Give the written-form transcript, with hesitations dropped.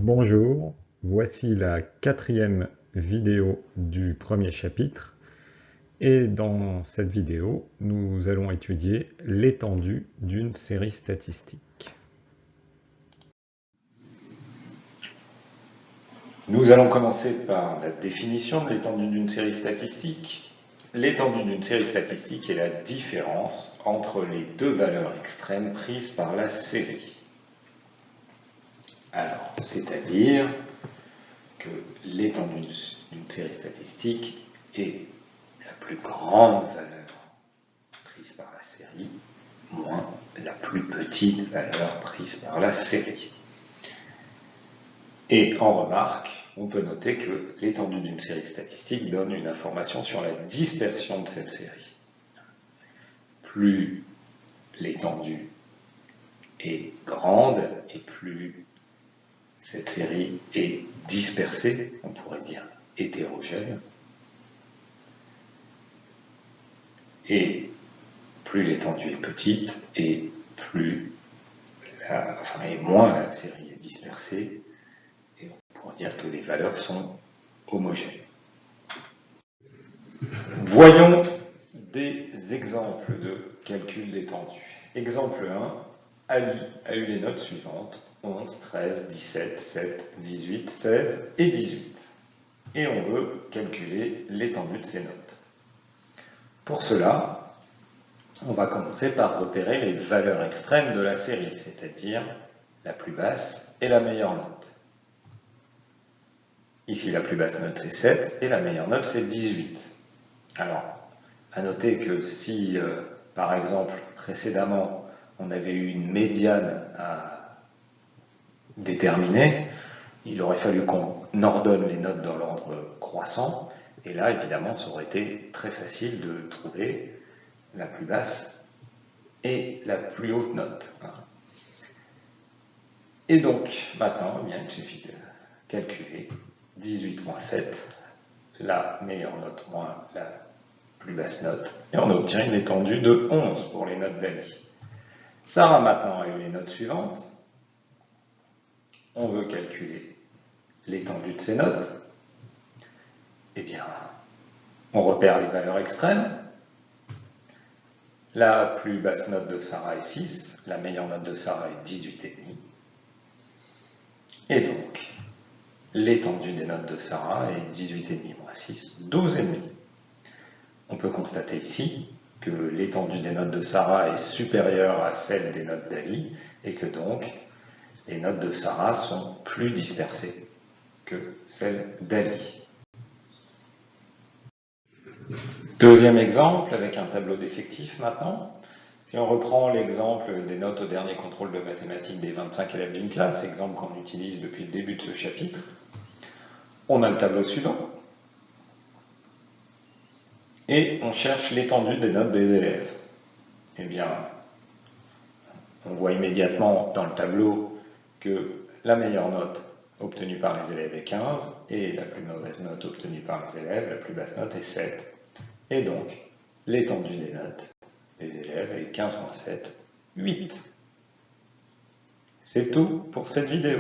Bonjour, voici la 4e vidéo du premier chapitre et dans cette vidéo, nous allons étudier l'étendue d'une série statistique. Nous allons commencer par la définition de l'étendue d'une série statistique. L'étendue d'une série statistique est la différence entre les deux valeurs extrêmes prises par la série. Alors, c'est-à-dire que l'étendue d'une série statistique est la plus grande valeur prise par la série moins la plus petite valeur prise par la série. Et en remarque, on peut noter que l'étendue d'une série statistique donne une information sur la dispersion de cette série. Plus l'étendue est grande et plus cette série est dispersée, on pourrait dire hétérogène, et plus l'étendue est petite et moins la série est dispersée, et on pourrait dire que les valeurs sont homogènes. Voyons des exemples de calcul d'étendue. Exemple 1, Ali a eu les notes suivantes, 11, 13, 17, 7, 18, 16 et 18. Et on veut calculer l'étendue de ces notes. Pour cela, on va commencer par repérer les valeurs extrêmes de la série, c'est-à-dire la plus basse et la meilleure note. Ici, la plus basse note, c'est 7 et la meilleure note, c'est 18. Alors, à noter que si, par exemple, précédemment, on avait eu une médiane à déterminer, il aurait fallu qu'on ordonne les notes dans l'ordre croissant, et là, évidemment, ça aurait été très facile de trouver la plus basse et la plus haute note. Et donc, maintenant, il suffit de calculer 18 moins 7, la meilleure note moins la plus basse note, et on obtient une étendue de 11 pour les notes d'Ali. Sarah maintenant a eu les notes suivantes. On veut calculer l'étendue de ces notes. Eh bien, on repère les valeurs extrêmes. La plus basse note de Sarah est 6, la meilleure note de Sarah est 18,5. Et donc, l'étendue des notes de Sarah est 18,5 moins 6, 12,5. On peut constater ici que l'étendue des notes de Sarah est supérieure à celle des notes d'Ali et que donc les notes de Sarah sont plus dispersées que celles d'Ali. Deuxième exemple avec un tableau d'effectifs maintenant. Si on reprend l'exemple des notes au dernier contrôle de mathématiques des 25 élèves d'une classe, exemple qu'on utilise depuis le début de ce chapitre, on a le tableau suivant. Et on cherche l'étendue des notes des élèves. Eh bien, on voit immédiatement dans le tableau que la meilleure note obtenue par les élèves est 15 et la plus mauvaise note obtenue par les élèves, la plus basse note est 7. Et donc, l'étendue des notes des élèves est 15 moins 7, 8. C'est tout pour cette vidéo.